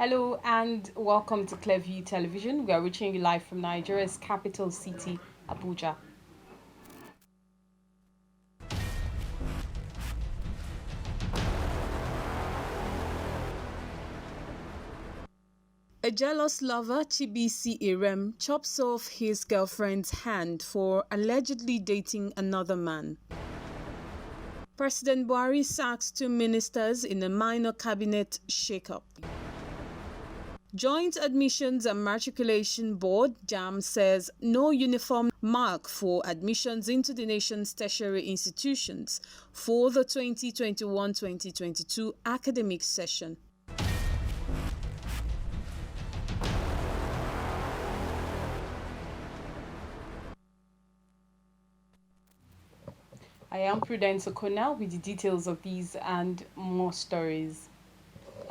Hello and welcome to Clearview Television. We are reaching you live from Nigeria's capital city, Abuja. A jealous lover, Chibisi Irem, chops off his girlfriend's hand for allegedly dating another man. President Buhari sacks two ministers in a minor cabinet shakeup. Joint Admissions and Matriculation Board JAMB says no uniform mark for admissions into the nation's tertiary institutions for the 2021-2022 academic session. I am Prudence Okona with the details of these and more stories.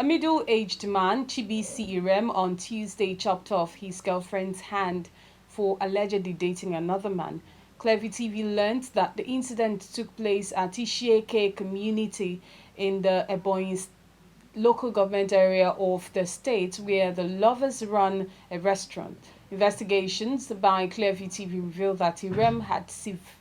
A middle-aged man, Chibisi Irem, on Tuesday chopped off his girlfriend's hand for allegedly dating another man. Clearview TV learned that the incident took place at Ishieke community in the Ebonyi local government area of the state where the lovers run a restaurant. Investigations by Clearview TV revealed that Irem had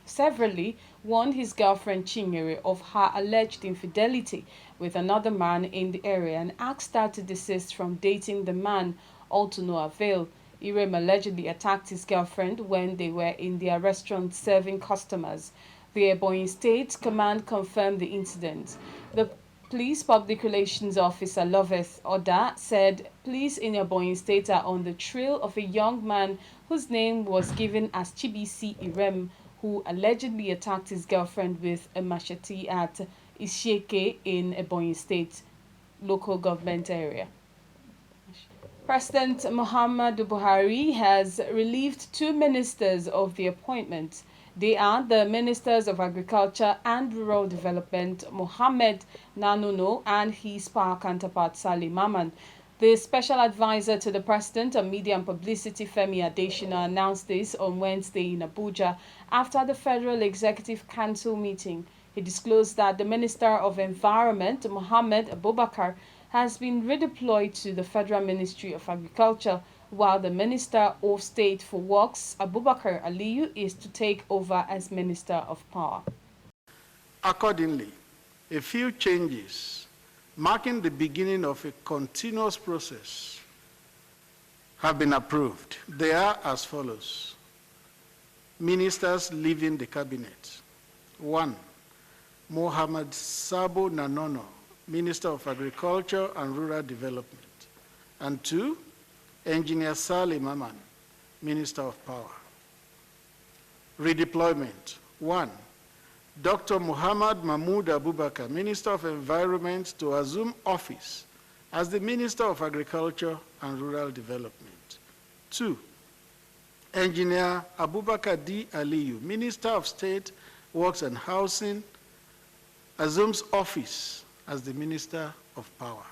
severally warned his girlfriend Chinyere of her alleged infidelity with another man in the area and asked her to desist from dating the man, all to no avail. Irem allegedly attacked his girlfriend when they were in their restaurant serving customers. The Ebonyi State Command confirmed the incident. The Police Public Relations Officer Loveth Oda said police in Ebonyi State are on the trail of a young man whose name was given as Chibisi Irem, who allegedly attacked his girlfriend with a machete at Ishieke in Ebonyi State local government area. President Muhammadu Buhari has relieved two ministers of the appointment. They are the Ministers of Agriculture and Rural Development, Mohammed Nanuno, and his power counterpart, Salih Maman. The special advisor to the president on media and publicity, Femi Adesina, announced this on Wednesday in Abuja after the Federal Executive Council meeting. He disclosed that the Minister of Environment, Mohammed Abubakar, has been redeployed to the Federal Ministry of Agriculture, while the Minister of State for Works, Abubakar Aliyu, is to take over as Minister of Power. Accordingly, a few changes marking the beginning of a continuous process have been approved. They are as follows. Ministers leaving the cabinet. 1. Mohammed Sabo Nanono, Minister of Agriculture and Rural Development. And 2. Engineer Salih Maman, Minister of Power. Redeployment. 1. Dr. Muhammad Mahmoud Abubakar, Minister of Environment, to assume office as the Minister of Agriculture and Rural Development. 2. Engineer Abubakar D. Aliyu, Minister of State, Works and Housing, assumes office as the Minister of Power.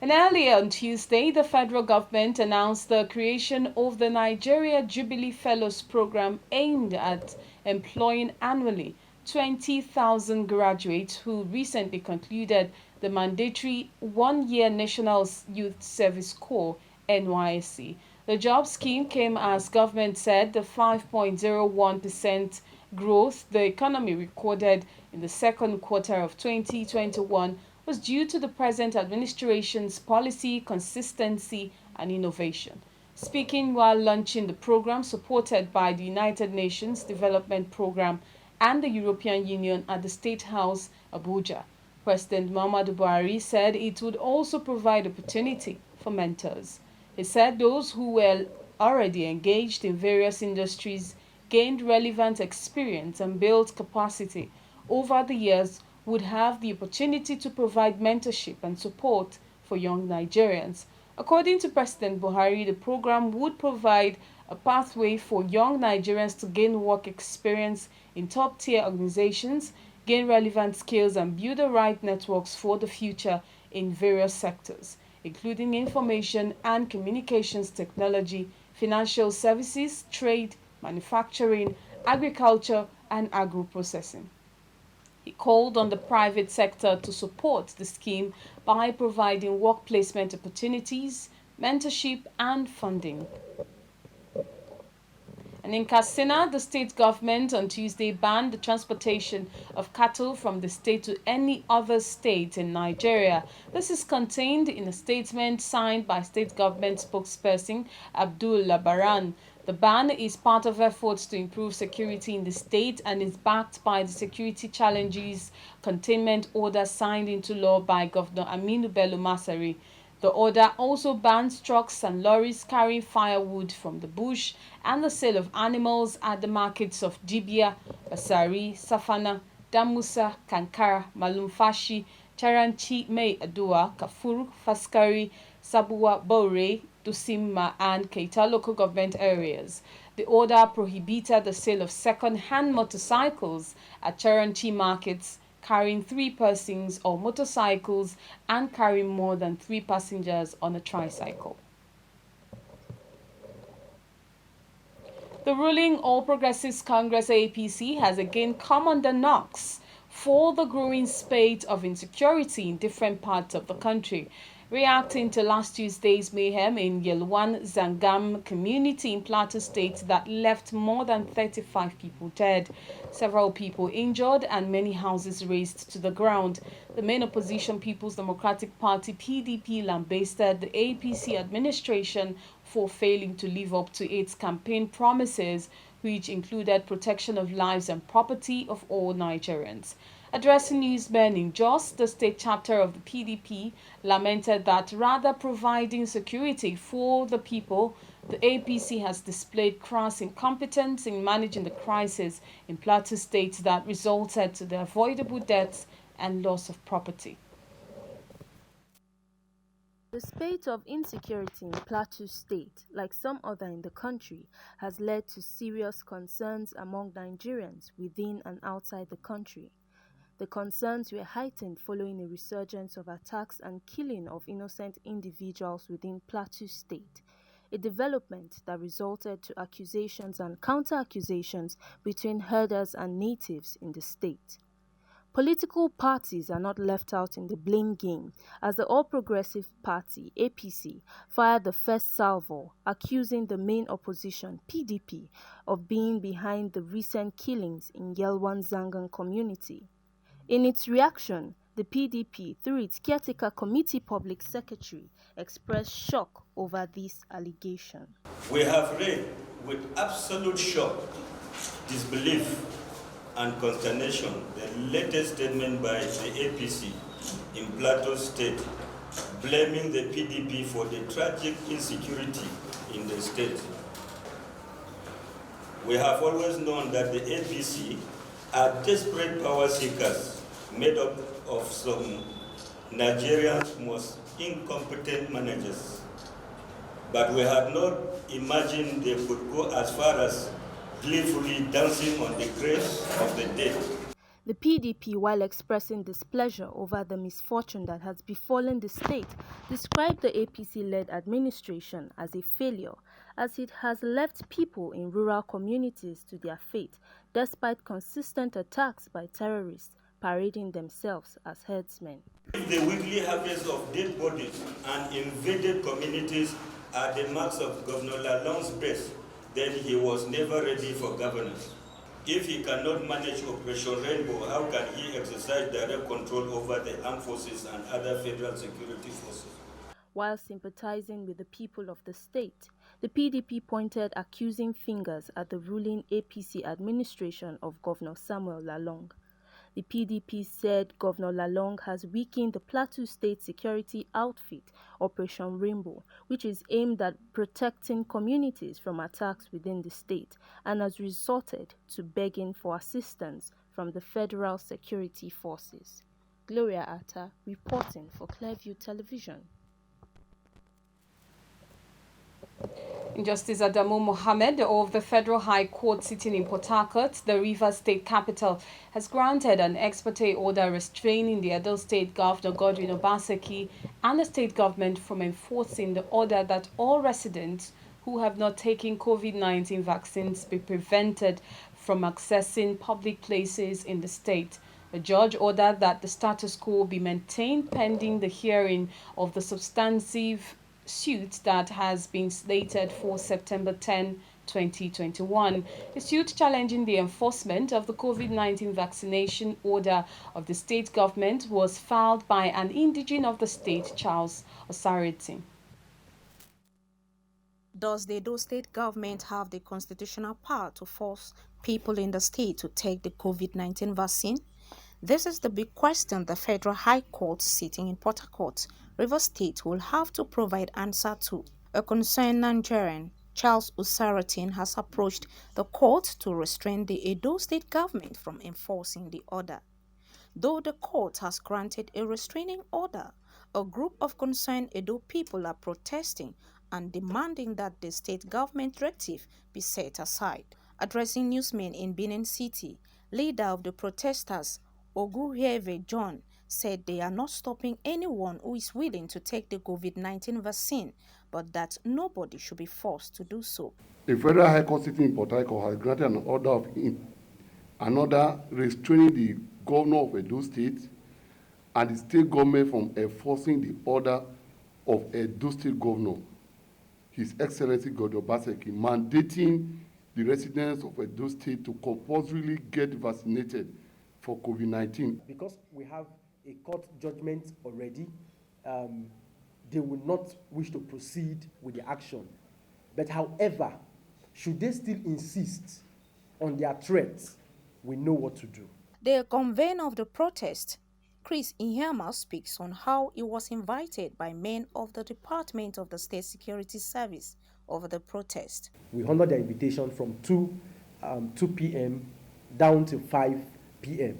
And earlier on Tuesday, the federal government announced the creation of the Nigeria Jubilee Fellows Program aimed at employing annually 20,000 graduates who recently concluded the mandatory one-year National Youth Service Corps (NYSC). The job scheme came as government said the 5.01% growth the economy recorded in the second quarter of 2021 was due to the present administration's policy, consistency, and innovation. Speaking while launching the program supported by the United Nations Development Programme and the European Union at the State House, Abuja, President Muhammadu Buhari said it would also provide opportunity for mentors. He said those who were already engaged in various industries gained relevant experience and built capacity over the years would have the opportunity to provide mentorship and support for young Nigerians. According to President Buhari, the program would provide a pathway for young Nigerians to gain work experience in top-tier organizations, gain relevant skills, and build the right networks for the future in various sectors, including information and communications technology, financial services, trade, manufacturing, agriculture, and agro-processing. He called on the private sector to support the scheme by providing work placement opportunities, mentorship and funding. And in Katsina, the state government on Tuesday banned the transportation of cattle from the state to any other state in Nigeria. This is contained in a statement signed by state government spokesperson Abdul Labaran. The ban is part of efforts to improve security in the state and is backed by the Security Challenges Containment Order signed into law by Governor Aminu Bello Masari. The order also bans trucks and lorries carrying firewood from the bush and the sale of animals at the markets of Jibia, Basari, Safana, Damusa, Kankara, Malumfashi, Charanchi, Mai Adua, Kafur, Faskari, Sabuwa, Bore, Dusimma and Keita local government areas. The order prohibited the sale of second-hand motorcycles at Charanchi markets carrying 3 persons or motorcycles and carrying more than 3 passengers on a tricycle. The ruling All Progressives Congress APC has again come under knocks for the growing spate of insecurity in different parts of the country. Reacting to last Tuesday's mayhem in Yelwan Zangam community in Plateau State that left more than 35 people dead, several people injured and many houses razed to the ground. The main opposition People's Democratic Party PDP lambasted the APC administration for failing to live up to its campaign promises, which included protection of lives and property of all Nigerians. Addressing newsmen in Jos, the state chapter of the PDP lamented that rather providing security for the people, the APC has displayed crass incompetence in managing the crisis in Plateau State that resulted to the avoidable deaths and loss of property. The spate of insecurity in Plateau State, like some other in the country, has led to serious concerns among Nigerians within and outside the country. The concerns were heightened following a resurgence of attacks and killing of innocent individuals within Plateau State, a development that resulted to accusations and counter-accusations between herders and natives in the state. Political parties are not left out in the blame game, as the All Progressive Party (APC) fired the first salvo, accusing the main opposition (PDP) of being behind the recent killings in Yelwan Zangan community. In its reaction, the PDP, through its caretaker committee public secretary, expressed shock over this allegation. We have read with absolute shock, disbelief, and consternation the latest statement by the APC in Plateau State, blaming the PDP for the tragic insecurity in the state. We have always known that the APC are desperate power seekers made up of some Nigeria's most incompetent managers. But we had not imagined they could go as far as gleefully dancing on the grave of the dead. The PDP, while expressing displeasure over the misfortune that has befallen the state, described the APC-led administration as a failure, as it has left people in rural communities to their fate, despite consistent attacks by terrorists parading themselves as herdsmen. If the weekly harvest of dead bodies and invaded communities are the marks of Governor Lalong's best, then he was never ready for governance. If he cannot manage Operation Rainbow, how can he exercise direct control over the armed forces and other federal security forces? While sympathizing with the people of the state, the PDP pointed accusing fingers at the ruling APC administration of Governor Samuel Lalong. The PDP said Governor Lalong has weakened the Plateau State security outfit, Operation Rainbow, which is aimed at protecting communities from attacks within the state, and has resorted to begging for assistance from the federal security forces. Gloria Atta, reporting for Clearview Television. Justice Adamu Mohammed of the Federal High Court sitting in Port Harcourt, the Rivers State capital, has granted an ex parte order restraining the Edo State Governor Godwin Obaseki and the state government from enforcing the order that all residents who have not taken COVID-19 vaccines be prevented from accessing public places in the state. The judge ordered that the status quo be maintained pending the hearing of the substantive suit that has been slated for September 10, 2021. A suit challenging the enforcement of the COVID-19 vaccination order of the state government was filed by an indigene of the state, Charles Osarity. Does the Edo state government have the constitutional power to force people in the state to take the COVID-19 vaccine? This is the big question the Federal High Court sitting in Port Harcourt, Rivers State, will have to provide answer to. A concerned Nigerian, Charles Usaratin, has approached the court to restrain the Edo state government from enforcing the order. Though the court has granted a restraining order, a group of concerned Edo people are protesting and demanding that the state government directive be set aside. Addressing newsmen in Benin City, leader of the protesters, Oguheve John, said they are not stopping anyone who is willing to take the COVID-19 vaccine, but that nobody should be forced to do so. The Federal High Court sitting in Port Harcourt has granted an order restraining the governor of Edo State and the state government from enforcing the order of Edo State Governor, His Excellency Godwin Obaseki, mandating the residents of Edo State to compulsorily get vaccinated for COVID-19. Because we have a court judgment already, they will not wish to proceed with the action. But however, should they still insist on their threats, we know what to do. The convener of the protest, Chris Ihema, speaks on how he was invited by men of the Department of the State Security Service over the protest. We honored their invitation from 2 p.m. down to 5 p.m.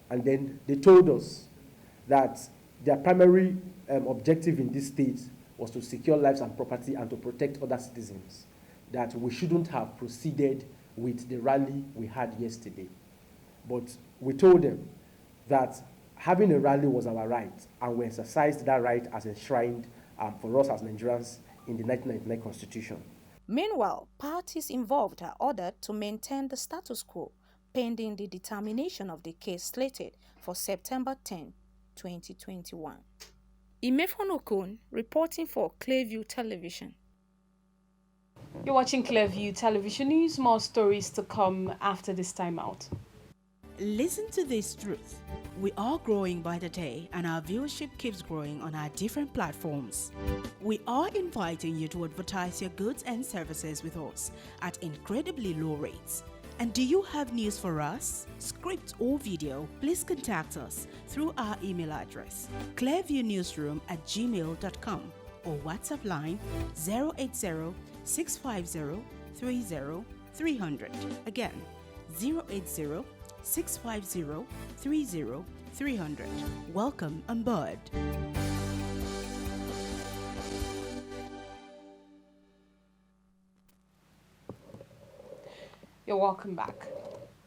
And then they told us that their primary objective in this state was to secure lives and property and to protect other citizens, that we shouldn't have proceeded with the rally we had yesterday. But we told them that having a rally was our right, and we exercised that right as enshrined for us as Nigerians in the 1999 Constitution. Meanwhile, parties involved are ordered to maintain the status quo pending the determination of the case slated for September 10, 2021. Imefon Okon, reporting for Clearview Television. You're watching Clearview Television News. More stories to come after this time out. Listen to this truth. We are growing by the day, and our viewership keeps growing on our different platforms. We are inviting you to advertise your goods and services with us at incredibly low rates. And do you have news for us? Script or video? Please contact us through our email address, clearviewnewsroom@gmail.com, or WhatsApp line 080-650-30-300. Again, 080-650-30-300. Welcome on board. You're welcome back.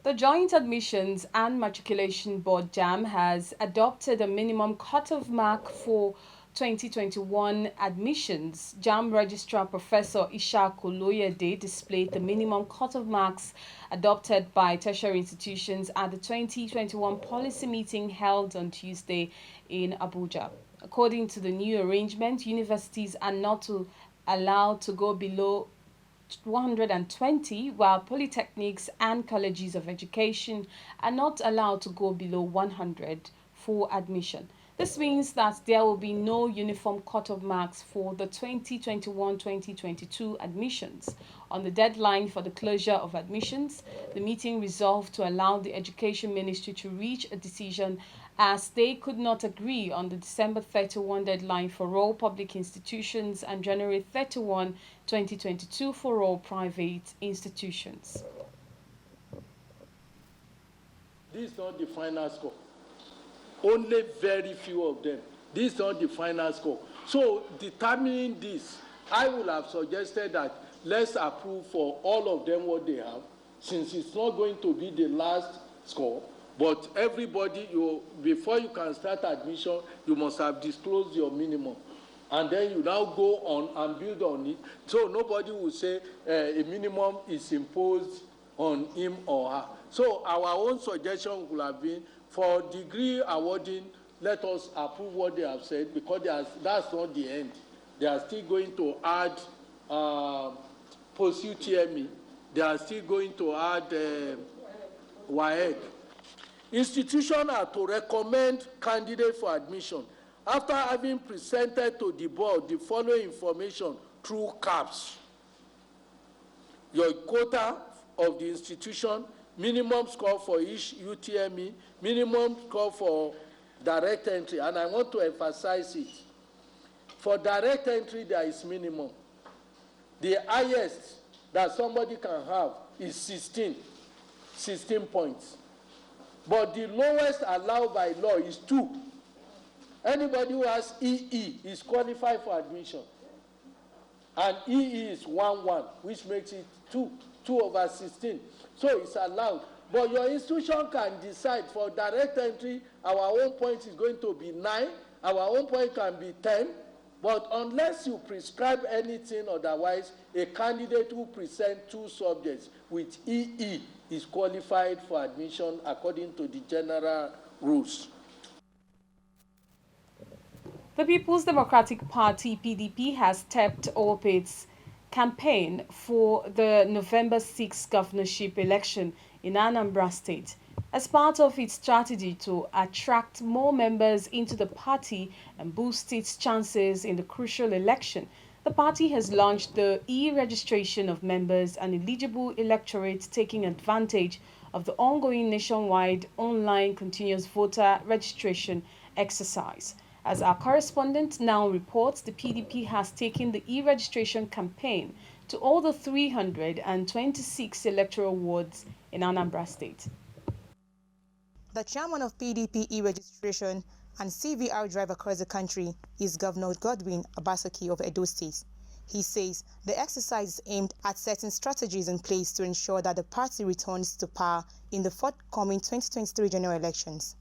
The Joint Admissions and Matriculation Board JAMB has adopted a minimum cutoff mark for 2021 admissions. JAMB Registrar Professor Ishaq Oloyede displayed the minimum cutoff marks adopted by tertiary institutions at the 2021 policy meeting held on Tuesday in Abuja. According to the new arrangement, universities are not allowed to go below 120, while polytechnics and colleges of education are not allowed to go below 100 for admission. This means that there will be no uniform cutoff marks for the 2021-2022 admissions. On the deadline for the closure of admissions, the meeting resolved to allow the Education Ministry to reach a decision, as they could not agree on the December 31 deadline for all public institutions and January 31, 2022 for all private institutions. This is not the final score. Only very few of them. This is not the final score. So determining this, I would have suggested that let's approve for all of them what they have, since it's not going to be the last score. But everybody, before you can start admission, you must have disclosed your minimum. And then you now go on and build on it. So nobody will say a minimum is imposed on him or her. So our own suggestion would have been for degree awarding, let us approve what they have said, because that's not the end. They are still going to add post-UTME. They are still going to add WAEC. Institutions are to recommend candidates for admission after having presented to the board the following information through CAPS. Your quota of the institution, minimum score for each UTME, minimum score for direct entry, and I want to emphasize it. For direct entry, there is minimum. The highest that somebody can have is 16 points. But the lowest allowed by law is 2. Anybody who has EE is qualified for admission. And EE is 1-1, which makes it 2 over 16. So it's allowed. But your institution can decide for direct entry, our own point is going to be 9, our own point can be 10, but unless you prescribe anything otherwise, a candidate who presents 2 subjects with EE is qualified for admission according to the general rules. The People's Democratic Party, PDP, has stepped up its campaign for the November 6 governorship election in Anambra State as part of its strategy to attract more members into the party and boost its chances in the crucial election. The party has launched the e-registration of members and eligible electorate, taking advantage of the ongoing nationwide online continuous voter registration exercise. As our correspondent now reports, the PDP has taken the e-registration campaign to all the 326 electoral wards in Anambra State. The chairman of PDP e-registration and CVR drive across the country is Governor Godwin Obaseki of Edo State. He says the exercise is aimed at setting strategies in place to ensure that the party returns to power in the forthcoming 2023 general elections.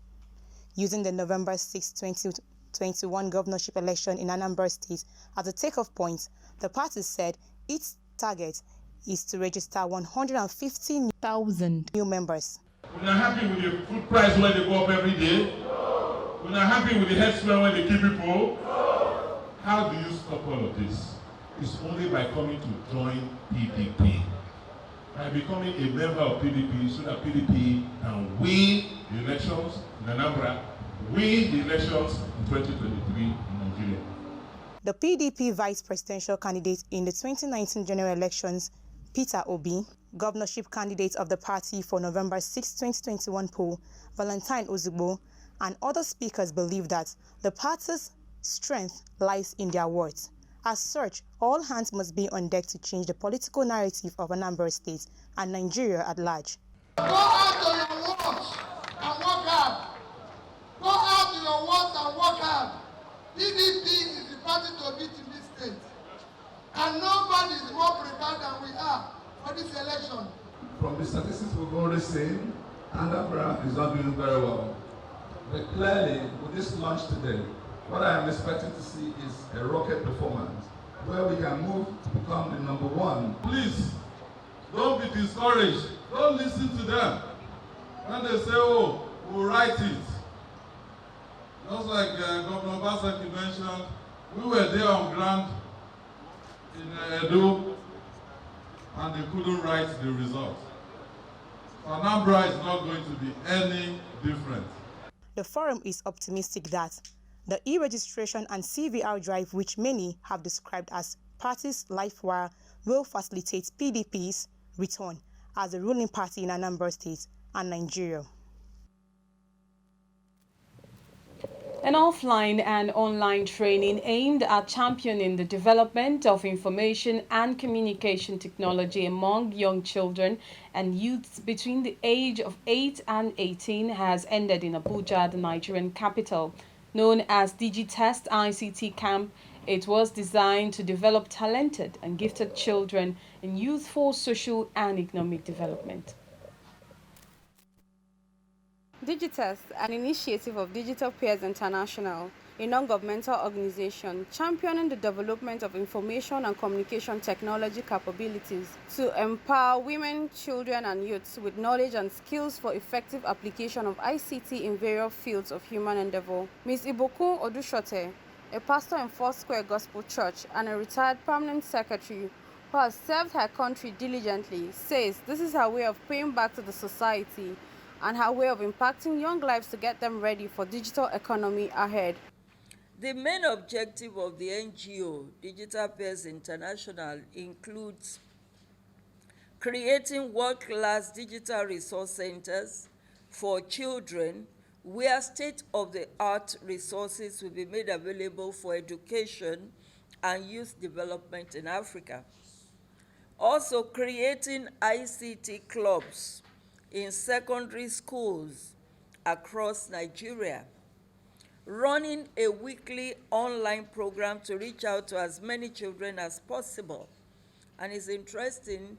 Using the November 6, 2021 governorship election in Anambra State as a takeoff point, the party said its target is to register 150,000 new members. We're not happy with the food price when they go up every day. We're not happy with the health care when they keep people. How do you stop all of this? It's only by coming to join PDP. By becoming a member of PDP so that PDP can win the elections in Anambra, win the elections in 2023 in Nigeria. The PDP vice presidential candidate in the 2019 general elections, Peter Obi, governorship candidate of the party for November 6, 2021 poll, Valentine Ozugbo, and other speakers believe that the party's strength lies in their words. As such, all hands must be on deck to change the political narrative of Anambra State and Nigeria at large. Go out to your works and work hard. Go out to your works and work hard. PDP is the party to beat in this state. And nobody is more prepared than we are for this election. From the statistics we've already seen, Anambra is not doing very well. But clearly, with this launch today, what I am expecting to see is a rocket performance where we can move to become the #1. Please, don't be discouraged. Don't listen to them. When they say, oh, we'll write it. Just like Governor Obaseki mentioned, we were there on ground in Edo, and they couldn't write the results. Anambra is not going to be any different. The forum is optimistic that the e-registration and CVR drive, which many have described as party's life wire, will facilitate PDP's return as the ruling party in Anambra State and Nigeria. An offline and online training aimed at championing the development of information and communication technology among young children and youths between the age of 8 and 18 has ended in Abuja, the Nigerian capital. Known as DigiTest ICT Camp, it was designed to develop talented and gifted children and youth for social and economic development. DigiTest, an initiative of Digital Peers International, a non-governmental organization championing the development of information and communication technology capabilities to empower women, children, and youths with knowledge and skills for effective application of ICT in various fields of human endeavor. Ms. Ibokun Odushote, a pastor in Foursquare Gospel Church and a retired permanent secretary who has served her country diligently, says this is her way of paying back to the society and her way of impacting young lives to get them ready for digital economy ahead. The main objective of the NGO, Digital Peers International, includes creating world-class digital resource centers for children where state-of-the-art resources will be made available for education and youth development in Africa. Also creating ICT clubs in secondary schools across Nigeria, running a weekly online program to reach out to as many children as possible. And it's interesting,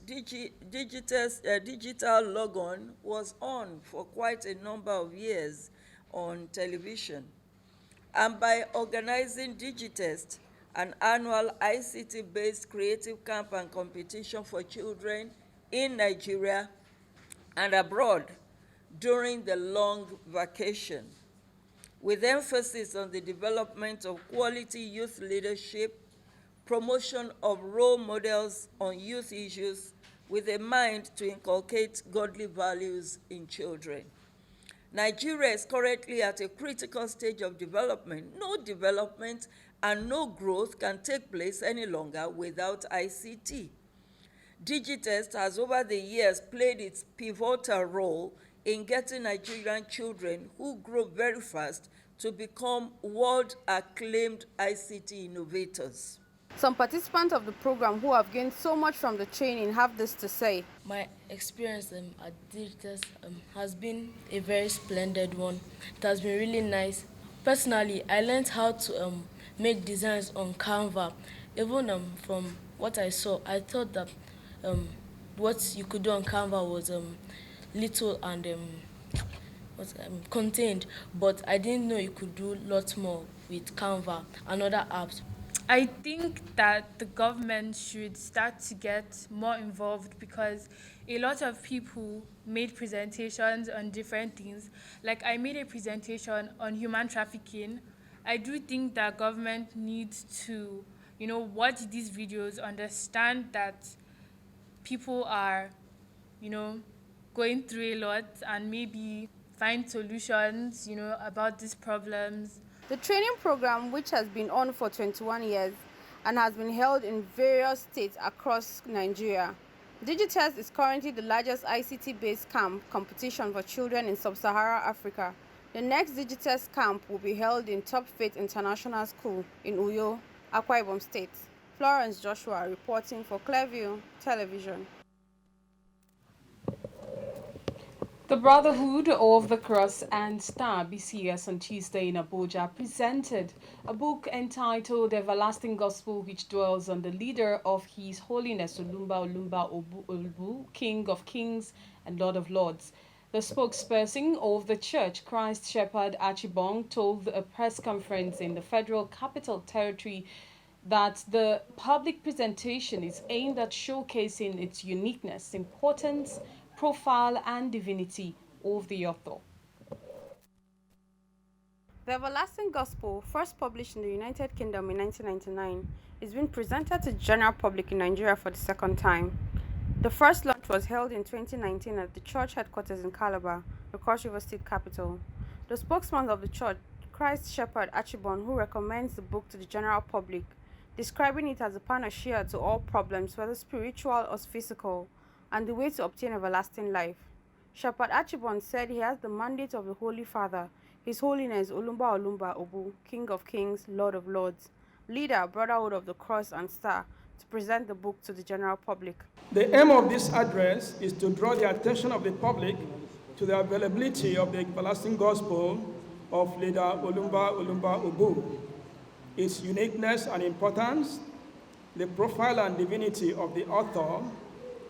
digital logon was on for quite a number of years on television. And by organizing Digitest, an annual ICT-based creative camp and competition for children in Nigeria and abroad during the long vacation, with emphasis on the development of quality youth leadership, promotion of role models on youth issues, with a mind to inculcate godly values in children. Nigeria is currently at a critical stage of development. No development and no growth can take place any longer without ICT. Digitest has over the years played its pivotal role in getting Nigerian children who grow very fast to become world-acclaimed ICT innovators. Some participants of the program who have gained so much from the training have this to say. My experience at Digitest has been a very splendid one. It has been really nice. Personally, I learned how to make designs on Canva. Even from what I saw, I thought that what you could do on Canva was little and contained, but I didn't know you could do lots more with Canva and other apps. I think that the government should start to get more involved because a lot of people made presentations on different things. Like I made a presentation on human trafficking. I do think that government needs to, watch these videos, understand that people are, going through a lot and maybe find solutions, about these problems. The training program, which has been on for 21 years and has been held in various states across Nigeria. Digitest is currently the largest ICT-based camp competition for children in sub-Saharan Africa. The next Digitest camp will be held in Top Faith International School in Uyo, Akwa Ibom State. Florence Joshua reporting for Clearview Television. The Brotherhood of the Cross and Star BCS on Tuesday in Abuja presented a book entitled Everlasting Gospel, which dwells on the leader of His Holiness Olumba Obu, King of Kings and Lord of Lords. The spokesperson of the church, Christ Shepherd Achibong, told a press conference in the Federal Capital Territory that the public presentation is aimed at showcasing its uniqueness, importance, profile and divinity of the author. The Everlasting Gospel, first published in the United Kingdom in 1999, is being presented to the general public in Nigeria for the second time. The first launch was held in 2019 at the church headquarters in Calabar, the Cross River State capital. The spokesman of the church, Christ Shepherd Achibon, who recommends the book to the general public, describing it as a panacea to all problems, whether spiritual or physical, and the way to obtain everlasting life. Shepherd Achibon said he has the mandate of the Holy Father, His Holiness Olumba Obu, King of Kings, Lord of Lords, leader, Brotherhood of the Cross and Star, to present the book to the general public. The aim of this address is to draw the attention of the public to the availability of the everlasting gospel of leader Olumba Obu, its uniqueness and importance, the profile and divinity of the author,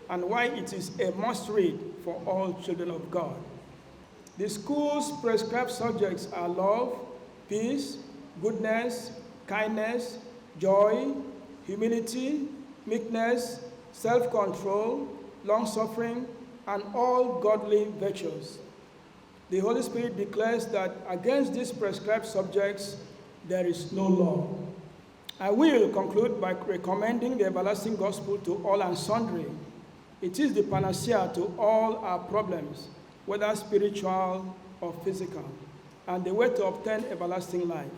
and why it is a must-read for all children of God. The school's prescribed subjects are love, peace, goodness, kindness, joy, humility, meekness, self-control, long-suffering, and all godly virtues. The Holy Spirit declares that against these prescribed subjects there is no law. I will conclude by recommending the everlasting gospel to all and sundry. It is the panacea to all our problems, whether spiritual or physical, and the way to obtain everlasting life.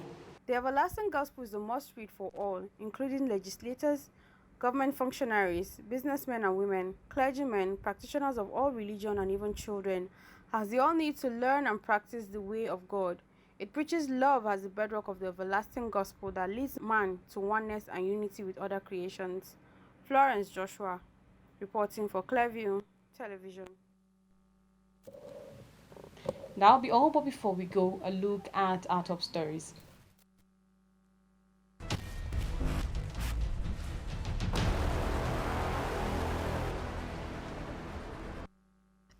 The everlasting gospel is a must-read for all, including legislators, government functionaries, businessmen and women, clergymen, practitioners of all religion, and even children, as they all need to learn and practice the way of God. It preaches love as the bedrock of the everlasting gospel that leads man to oneness and unity with other creations. Florence Joshua, reporting for Clearview Television. That'll be all, but before we go, a look at our top stories.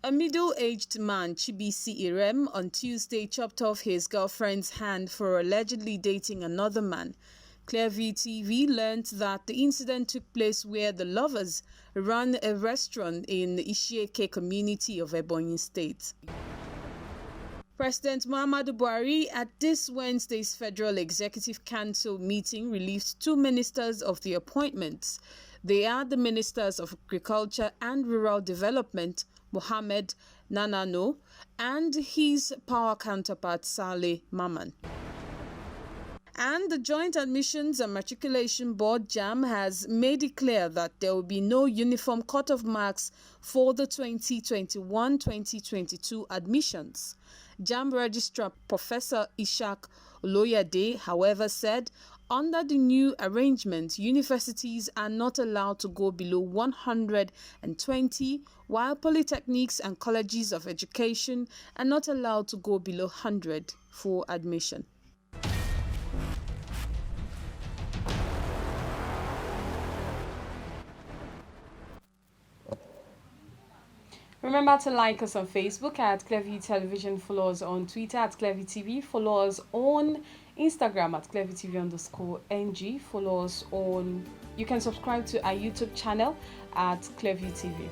A middle-aged man, Chibisi Irem, on Tuesday chopped off his girlfriend's hand for allegedly dating another man. Clearview TV learned that the incident took place where the lovers ran a restaurant in the Ishieke community of Ebonyi State. President Muhammadu Buhari at this Wednesday's Federal Executive Council meeting relieved two ministers of the appointments. They are the Ministers of Agriculture and Rural Development, Mohammed Nanano, and his power counterpart, Saleh Maman. And the Joint Admissions and Matriculation Board, JAMB, has made it clear that there will be no uniform cut-off marks for the 2021-2022 admissions. JAMB Registrar Professor Ishak Oloyede, however, said under the new arrangement, universities are not allowed to go below 120, while polytechnics and colleges of education are not allowed to go below 100 for admission. Remember to like us on Facebook at Clearview Television, follow us on Twitter at Clearview TV, follow us on Instagram at ClearviewTV_NG, follow us on, you can subscribe to our YouTube channel at Clearview TV.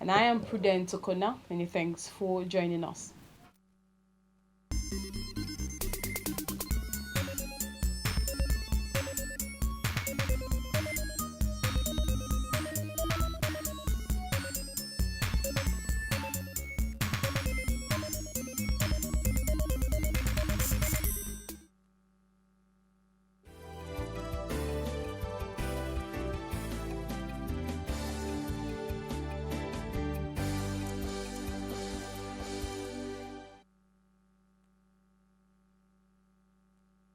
And I am Prudent Okona. Many thanks for joining us.